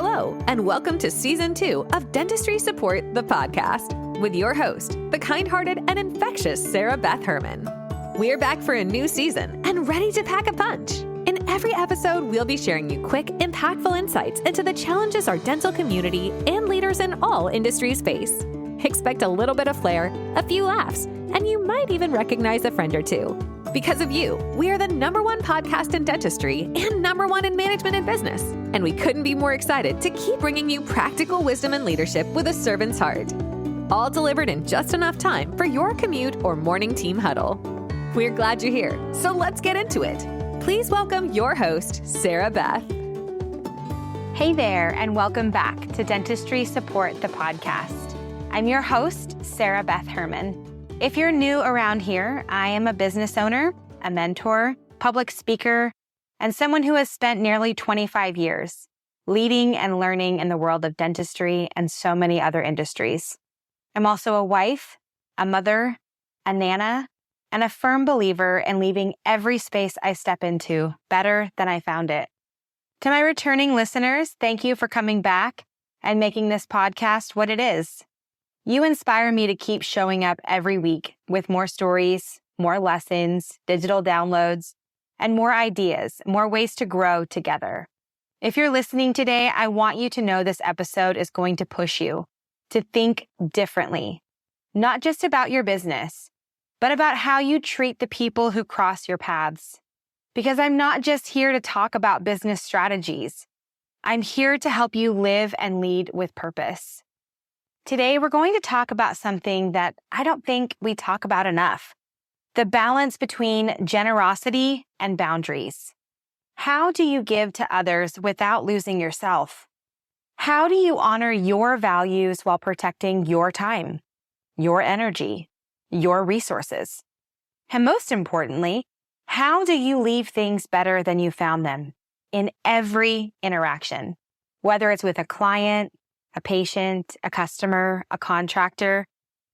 Hello, and welcome to Season 2 of Dentistry Support The Podcast with your host, the kind-hearted and infectious Sarah Beth Herman. We're back for a new season and ready to pack a punch. In every episode, we'll be sharing you quick, impactful insights into the challenges our dental community and leaders in all industries face. Expect a little bit of flair, a few laughs, and you might even recognize a friend or two. Because of you, we are the #1 podcast in dentistry and #1 in management and business. And we couldn't be more excited to keep bringing you practical wisdom and leadership with a servant's heart. All delivered in just enough time for your commute or morning team huddle. We're glad you're here, so let's get into it. Please welcome your host, Sarah Beth. Hey there, and welcome back to Dentistry Support The Podcast. I'm your host, Sarah Beth Herman. If you're new around here, I am a business owner, a mentor, public speaker, and someone who has spent nearly 25 years leading and learning in the world of dentistry and so many other industries. I'm also a wife, a mother, a nana, and a firm believer in leaving every space I step into better than I found it. To my returning listeners, thank you for coming back and making this podcast what it is. You inspire me to keep showing up every week with more stories, more lessons, digital downloads, and more ideas, more ways to grow together. If you're listening today, I want you to know this episode is going to push you to think differently, not just about your business, but about how you treat the people who cross your paths. Because I'm not just here to talk about business strategies. I'm here to help you live and lead with purpose. Today, we're going to talk about something that I don't think we talk about enough: the balance between generosity and boundaries. How do you give to others without losing yourself? How do you honor your values while protecting your time, your energy, your resources? And most importantly, how do you leave things better than you found them in every interaction, whether it's with a client, a patient, a customer, a contractor,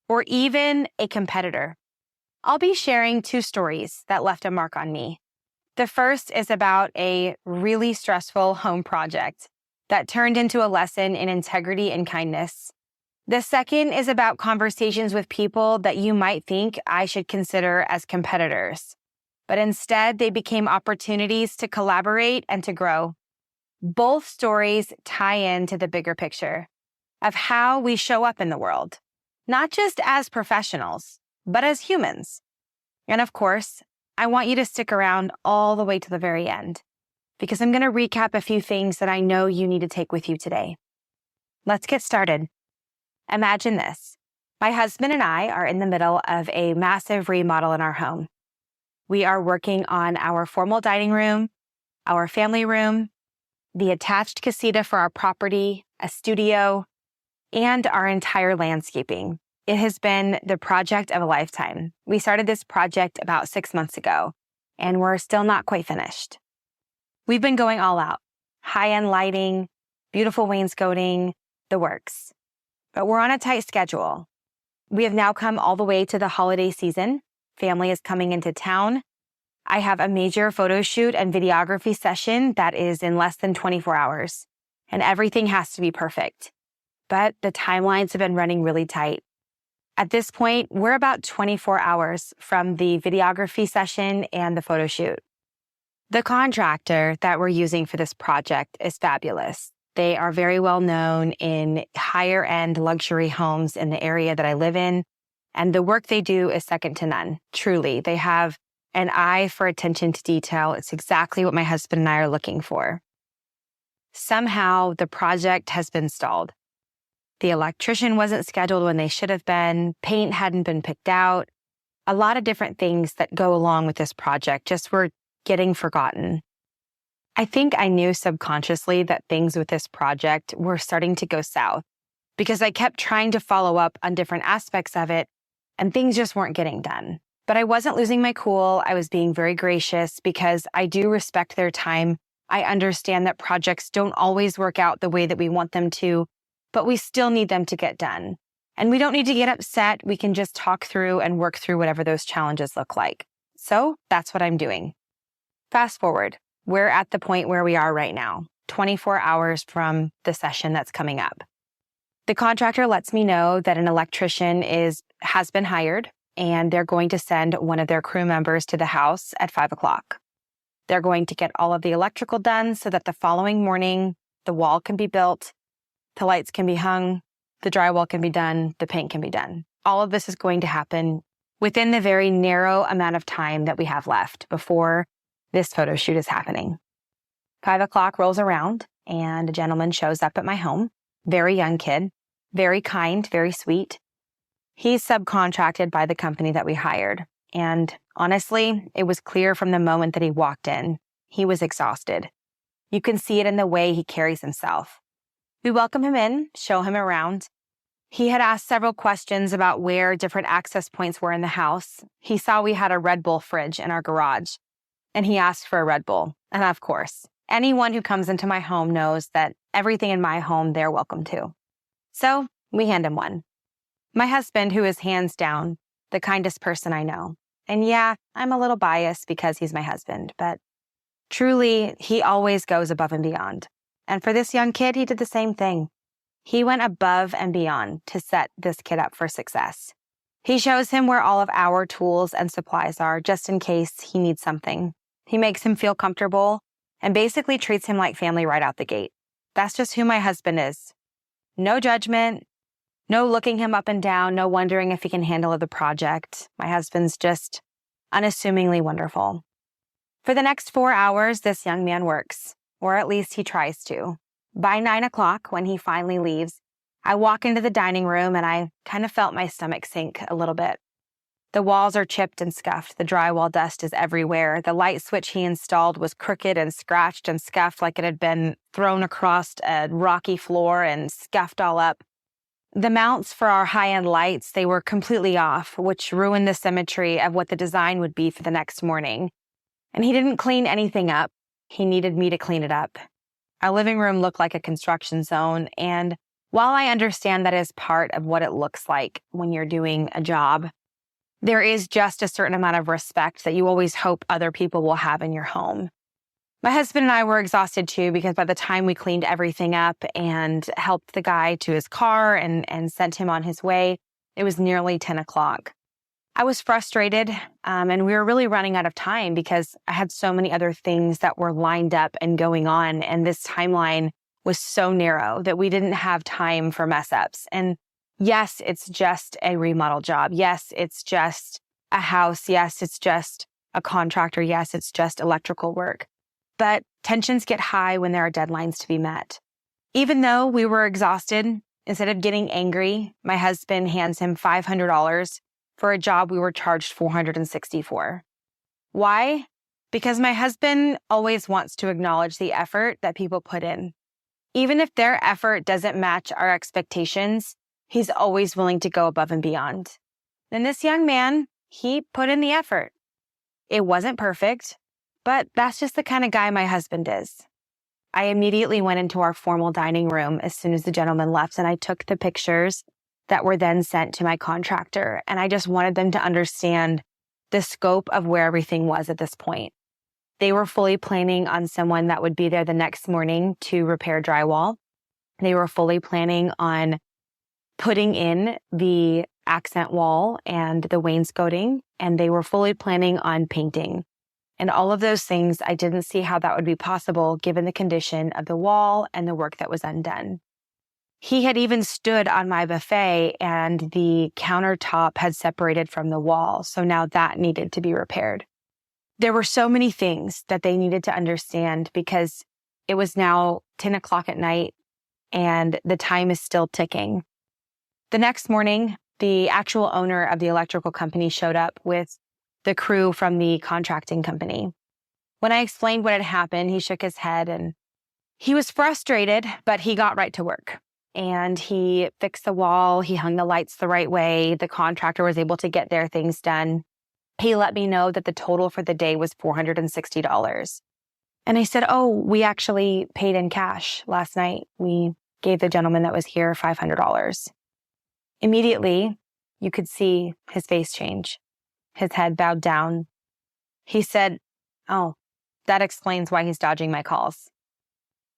or even a competitor? I'll be sharing 2 stories that left a mark on me. The first is about a really stressful home project that turned into a lesson in integrity and kindness. The second is about conversations with people that you might think I should consider as competitors, but instead they became opportunities to collaborate and to grow. Both stories tie into the bigger picture of how we show up in the world, not just as professionals, but as humans. And of course, I want you to stick around all the way to the very end, because I'm going to recap a few things that I know you need to take with you today. Let's get started. Imagine this. My husband and I are in the middle of a massive remodel in our home. We are working on our formal dining room, our family room, the attached casita for our property, a studio, and our entire landscaping. It has been the project of a lifetime. We started this project about 6 months ago, and we're still not quite finished. We've been going all out: high-end lighting, beautiful wainscoting, the works. But we're on a tight schedule. We have now come all the way to the holiday season. Family is coming into town. I have a major photo shoot and videography session that is in less than 24 hours, and everything has to be perfect. But the timelines have been running really tight. At this point, we're about 24 hours from the videography session and the photo shoot. The contractor that we're using for this project is fabulous. They are very well known in higher end luxury homes in the area that I live in, and the work they do is second to none. Truly, they have an eye for attention to detail. It's exactly what my husband and I are looking for. Somehow, the project has been stalled. The electrician wasn't scheduled when they should have been. Paint hadn't been picked out. A lot of different things that go along with this project just were getting forgotten. I think I knew subconsciously that things with this project were starting to go south because I kept trying to follow up on different aspects of it, and things just weren't getting done. But I wasn't losing my cool. I was being very gracious because I do respect their time. I understand that projects don't always work out the way that we want them to, but we still need them to get done. And we don't need to get upset. We can just talk through and work through whatever those challenges look like. So that's what I'm doing. Fast forward, we're at the point where we are right now. 24 hours from the session that's coming up. The contractor lets me know that an electrician has been hired, and they're going to send one of their crew members to the house at 5 o'clock. They're going to get all of the electrical done so that the following morning, the wall can be built, the lights can be hung, the drywall can be done, the paint can be done. All of this is going to happen within the very narrow amount of time that we have left before this photo shoot is happening. 5 o'clock rolls around and a gentleman shows up at my home. Very young kid, very kind, very sweet. He's subcontracted by the company that we hired. And honestly, it was clear from the moment that he walked in, he was exhausted. You can see it in the way he carries himself. We welcome him in, show him around. He had asked several questions about where different access points were in the house. He saw we had a Red Bull fridge in our garage, and he asked for a Red Bull. And of course, anyone who comes into my home knows that everything in my home they're welcome to. So we hand him one. My husband, who is hands down the kindest person I know. And yeah, I'm a little biased because he's my husband, but truly, he always goes above and beyond. And for this young kid, he did the same thing. He went above and beyond to set this kid up for success. He shows him where all of our tools and supplies are, just in case he needs something. He makes him feel comfortable and basically treats him like family right out the gate. That's just who my husband is. No judgment, no looking him up and down, no wondering if he can handle the project. My husband's just unassumingly wonderful. For the next 4 hours, this young man works, or at least he tries to. By 9 o'clock, when he finally leaves, I walk into the dining room and I kind of felt my stomach sink a little bit. The walls are chipped and scuffed. The drywall dust is everywhere. The light switch he installed was crooked and scratched and scuffed like it had been thrown across a rocky floor and scuffed all up. The mounts for our high-end lights, they were completely off, which ruined the symmetry of what the design would be for the next morning. And he didn't clean anything up. He needed me to clean it up. Our living room looked like a construction zone, and while I understand that is part of what it looks like when you're doing a job, there is just a certain amount of respect that you always hope other people will have in your home. My husband and I were exhausted too, because by the time we cleaned everything up and helped the guy to his car and sent him on his way, it was nearly 10 o'clock. I was frustrated, and we were really running out of time because I had so many other things that were lined up and going on, and this timeline was so narrow that we didn't have time for mess ups. And yes, it's just a remodel job. Yes, it's just a house. Yes, it's just a contractor. Yes, it's just electrical work. But tensions get high when there are deadlines to be met. Even though we were exhausted, instead of getting angry, my husband hands him $500 for a job we were charged $460 for. Why? Because my husband always wants to acknowledge the effort that people put in. Even if their effort doesn't match our expectations, he's always willing to go above and beyond. And this young man, he put in the effort. It wasn't perfect, but that's just the kind of guy my husband is. I immediately went into our formal dining room as soon as the gentleman left, and I took the pictures that were then sent to my contractor. And I just wanted them to understand the scope of where everything was at this point. They were fully planning on someone that would be there the next morning to repair drywall. They were fully planning on putting in the accent wall and the wainscoting, and they were fully planning on painting. And all of those things, I didn't see how that would be possible given the condition of the wall and the work that was undone. He had even stood on my buffet and the countertop had separated from the wall. So now that needed to be repaired. There were so many things that they needed to understand because it was now 10 o'clock at night and the time is still ticking. The next morning, the actual owner of the electrical company showed up with the crew from the contracting company. When I explained what had happened, he shook his head and he was frustrated, but he got right to work. And he fixed the wall. He hung the lights the right way. The contractor was able to get their things done. He let me know that the total for the day was $460. And I said, oh, we actually paid in cash last night. We gave the gentleman that was here $500. Immediately, you could see his face change. His head bowed down. He said, oh, that explains why he's dodging my calls.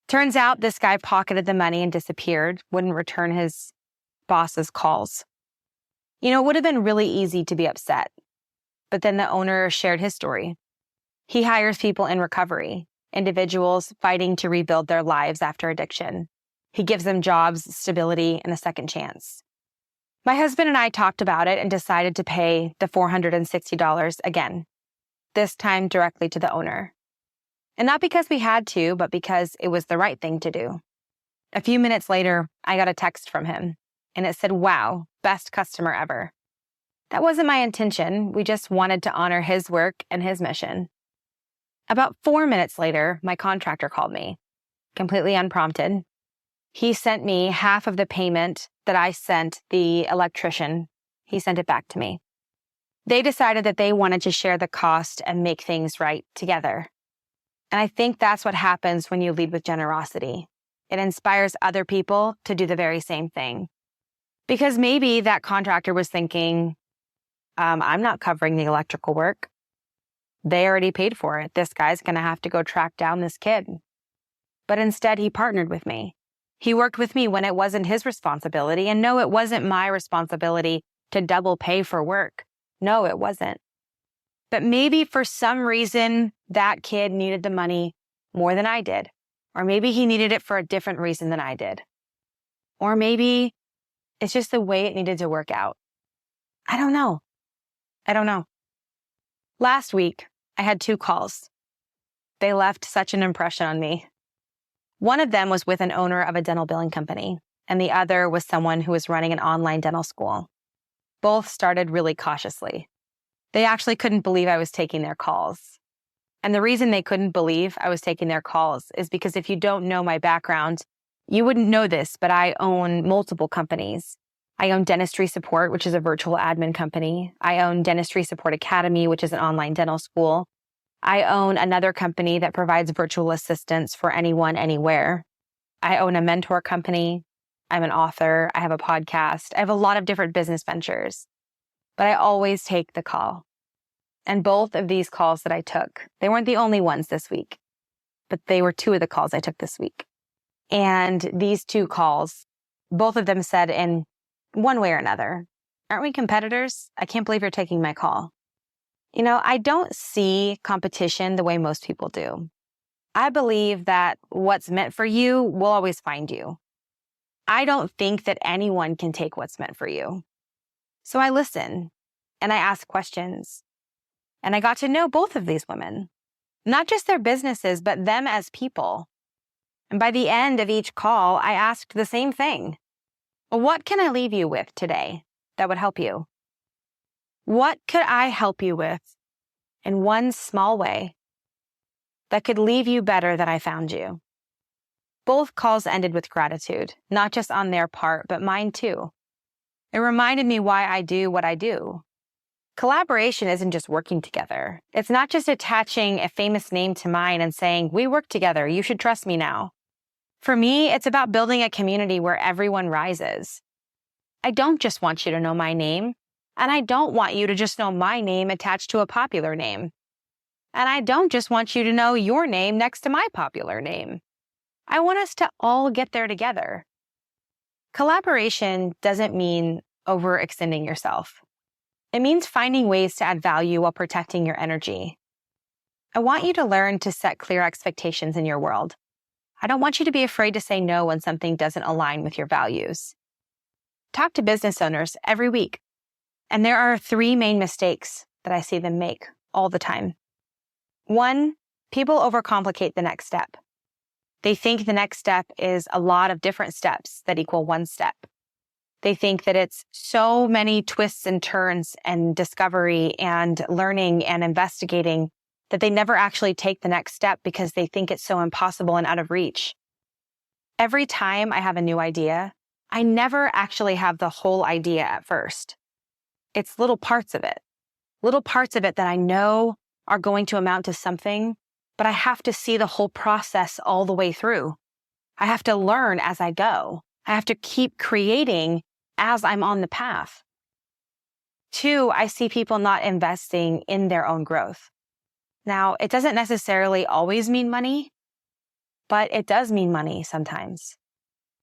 Turns out this guy pocketed the money and disappeared, wouldn't return his boss's calls. It would have been really easy to be upset. But then the owner shared his story. He hires people in recovery, individuals fighting to rebuild their lives after addiction. He gives them jobs, stability, and a second chance. My husband and I talked about it and decided to pay the $460 again, this time directly to the owner. And not because we had to, but because it was the right thing to do. A few minutes later, I got a text from him, and it said, "Wow, best customer ever." That wasn't my intention. We just wanted to honor his work and his mission. About 4 minutes later, my contractor called me, completely unprompted. He sent me half of the payment that I sent the electrician. He sent it back to me. They decided that they wanted to share the cost and make things right together. And I think that's what happens when you lead with generosity. It inspires other people to do the very same thing. Because maybe that contractor was thinking, I'm not covering the electrical work. They already paid for it. This guy's going to have to go track down this kid. But instead, he partnered with me. He worked with me when it wasn't his responsibility. And no, it wasn't my responsibility to double pay for work. No, it wasn't. But maybe for some reason, that kid needed the money more than I did. Or maybe he needed it for a different reason than I did. Or maybe it's just the way it needed to work out. I don't know. Last week, I had 2 calls. They left such an impression on me. One of them was with an owner of a dental billing company, and the other was someone who was running an online dental school. Both started really cautiously. They actually couldn't believe I was taking their calls. And the reason they couldn't believe I was taking their calls is because if you don't know my background, you wouldn't know this, but I own multiple companies. I own Dentistry Support, which is a virtual admin company. I own Dentistry Support Academy, which is an online dental school. I own another company that provides virtual assistance for anyone, anywhere. I own a mentor company. I'm an author. I have a podcast. I have a lot of different business ventures, but I always take the call. And both of these calls that I took, they weren't the only ones this week, but they were 2 of the calls I took this week. And these 2 calls, both of them said in one way or another, "Aren't we competitors? I can't believe you're taking my call." I don't see competition the way most people do. I believe that what's meant for you will always find you. I don't think that anyone can take what's meant for you. So I listen and I ask questions. And I got to know both of these women, not just their businesses, but them as people. And by the end of each call, I asked the same thing. What can I leave you with today that would help you? What could I help you with in one small way that could leave you better than I found you? Both calls ended with gratitude, not just on their part, but mine too. It reminded me why I do what I do. Collaboration isn't just working together. It's not just attaching a famous name to mine and saying, "We work together, you should trust me now." For me, it's about building a community where everyone rises. I don't just want you to know my name, and I don't want you to just know my name attached to a popular name. And I don't just want you to know your name next to my popular name. I want us to all get there together. Collaboration doesn't mean overextending yourself. It means finding ways to add value while protecting your energy. I want you to learn to set clear expectations in your world. I don't want you to be afraid to say no when something doesn't align with your values. Talk to business owners every week. And there are 3 main mistakes that I see them make all the time. 1, people overcomplicate the next step. They think the next step is a lot of different steps that equal 1 step. They think that it's so many twists and turns and discovery and learning and investigating that they never actually take the next step because they think it's so impossible and out of reach. Every time I have a new idea, I never actually have the whole idea at first. It's little parts of it that I know are going to amount to something, but I have to see the whole process all the way through. I have to learn as I go. I have to keep creating as I'm on the path. 2, I see people not investing in their own growth. Now, it doesn't necessarily always mean money, but it does mean money sometimes.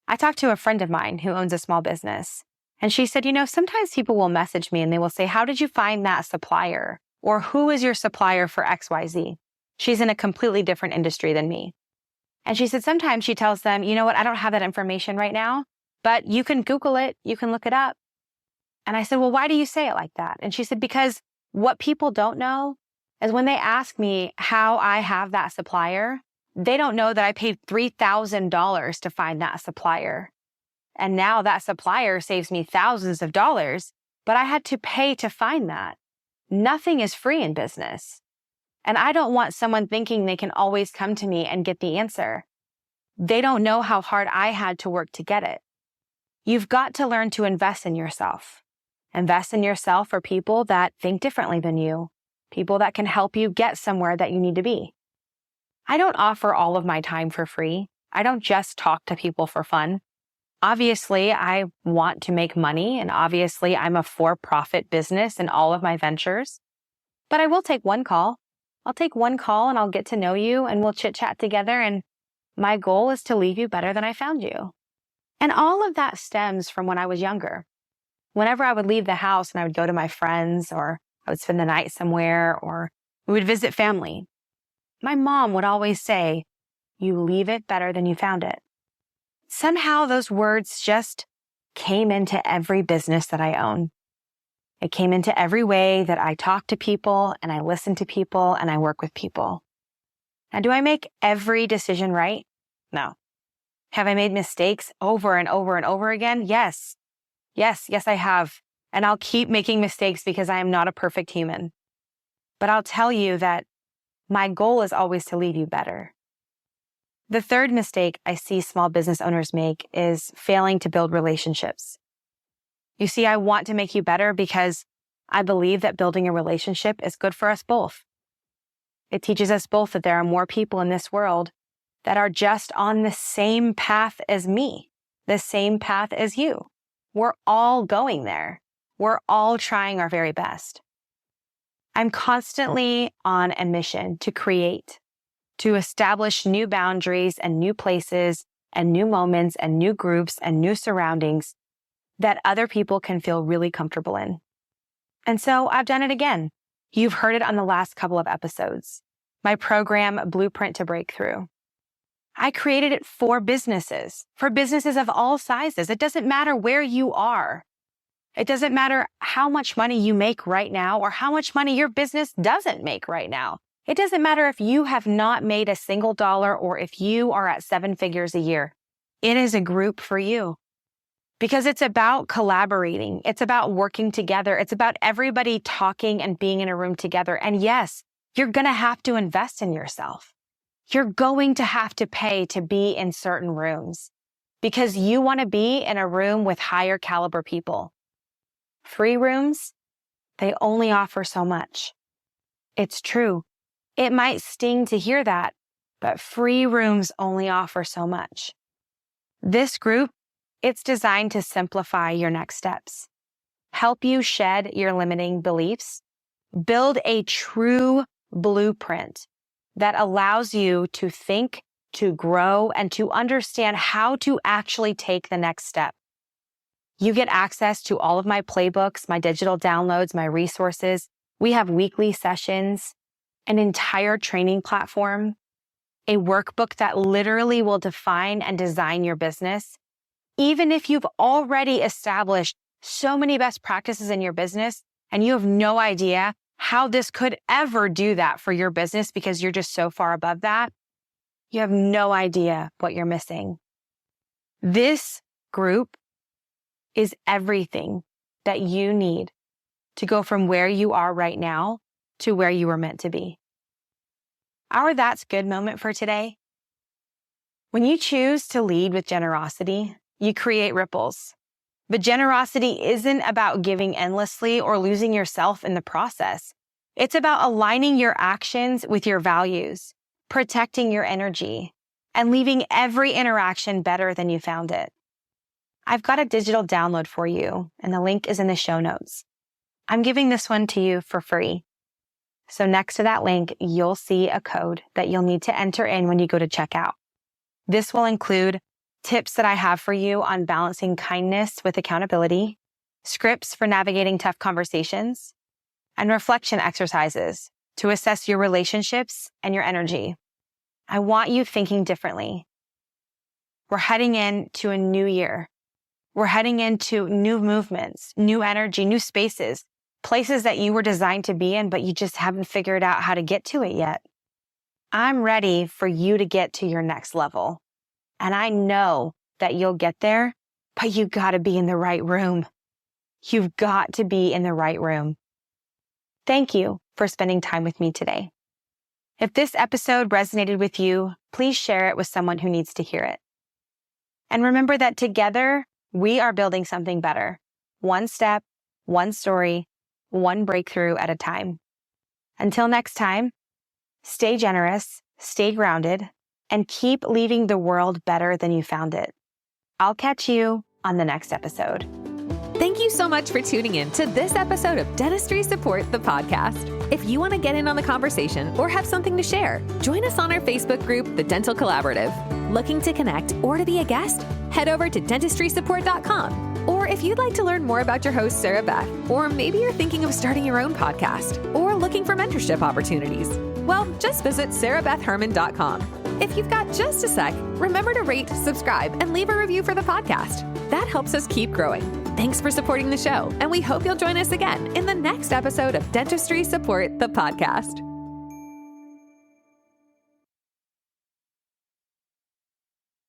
I talked to a friend of mine who owns a small business, and she said, sometimes people will message me and they will say, how did you find that supplier? Or who is your supplier for XYZ? She's in a completely different industry than me. And she said, sometimes she tells them, you know what, I don't have that information right now, but you can Google it, you can look it up. And I said, well, why do you say it like that? And she said, because what people don't know is when they ask me how I have that supplier, they don't know that I paid $3,000 to find that supplier. And now that supplier saves me thousands of dollars, but I had to pay to find that. Nothing is free in business. And I don't want someone thinking they can always come to me and get the answer. They don't know how hard I had to work to get it. You've got to learn to invest in yourself. Invest in yourself for people that think differently than you, people that can help you get somewhere that you need to be. I don't offer all of my time for free. I don't just talk to people for fun. Obviously, I want to make money, and obviously, I'm a for-profit business in all of my ventures. But I will take one call. I'll take one call and I'll get to know you and we'll chit-chat together, and my goal is to leave you better than I found you. And all of that stems from when I was younger. Whenever I would leave the house and I would go to my friends, or I would spend the night somewhere, or we would visit family, my mom would always say, you leave it better than you found it. Somehow those words just came into every business that I own. It came into every way that I talk to people and I listen to people and I work with people. Now, do I make every decision right? No. Have I made mistakes over and over and over again? Yes. Yes, I have. And I'll keep making mistakes because I am not a perfect human. But I'll tell you that my goal is always to leave you better. The third mistake I see small business owners make is failing to build relationships. You see, I want to make you better because I believe that building a relationship is good for us both. It teaches us both that there are more people in this world that are just on the same path as me, the same path as you. We're all going there. We're all trying our very best. I'm constantly on a mission to create, to establish new boundaries and new places and new moments and new groups and new surroundings that other people can feel really comfortable in. And so I've done it again. You've heard it on the last couple of episodes. My program, Blueprint to Breakthrough. I created it for businesses of all sizes. It doesn't matter where you are. It doesn't matter how much money you make right now or how much money your business doesn't make right now. It doesn't matter if you have not made a single dollar or if you are at 7 figures a year. It is a group for you because it's about collaborating. It's about working together. It's about everybody talking and being in a room together. And yes, you're going to have to invest in yourself. You're going to have to pay to be in certain rooms because you want to be in a room with higher caliber people. Free rooms, they only offer so much. It's true. It might sting to hear that, but free rooms only offer so much. This group, it's designed to simplify your next steps, help you shed your limiting beliefs, build a true blueprint that allows you to think, to grow, and to understand how to actually take the next step. You get access to all of my playbooks, my digital downloads, my resources. We have weekly sessions, an entire training platform, a workbook that literally will define and design your business. Even if you've already established so many best practices in your business and you have no idea how this could ever do that for your business because you're just so far above that, you have no idea what you're missing. This group is everything that you need to go from where you are right now to where you were meant to be. Our That's Good moment for today. When you choose to lead with generosity, you create ripples. But generosity isn't about giving endlessly or losing yourself in the process. It's about aligning your actions with your values, protecting your energy, and leaving every interaction better than you found it. I've got a digital download for you, and the link is in the show notes. I'm giving this one to you for free. So next to that link, you'll see a code that you'll need to enter in when you go to checkout. This will include tips that I have for you on balancing kindness with accountability, scripts for navigating tough conversations, and reflection exercises to assess your relationships and your energy. I want you thinking differently. We're heading into a new year. We're heading into new movements, new energy, new spaces, places that you were designed to be in, but you just haven't figured out how to get to it yet. I'm ready for you to get to your next level. And I know that you'll get there, but you got to be in the right room. You've got to be in the right room. Thank you for spending time with me today. If this episode resonated with you, please share it with someone who needs to hear it. And remember that together, we are building something better. One step, one story, one breakthrough at a time. Until next time, stay generous, stay grounded, and keep leaving the world better than you found it. I'll catch you on the next episode. Thank you so much for tuning in to this episode of Dentistry Support The Podcast. If you want to get in on the conversation or have something to share, join us on our Facebook group, The Dental Collaborative. Looking to connect or to be a guest? Head over to dentistrysupport.com. Or if you'd like to learn more about your host, Sarah Beth, or maybe you're thinking of starting your own podcast or looking for mentorship opportunities, well, just visit sarahbethherman.com. If you've got just a sec, remember to rate, subscribe, and leave a review for the podcast. That helps us keep growing. Thanks for supporting the show, and we hope you'll join us again in the next episode of Dentistry Support the Podcast.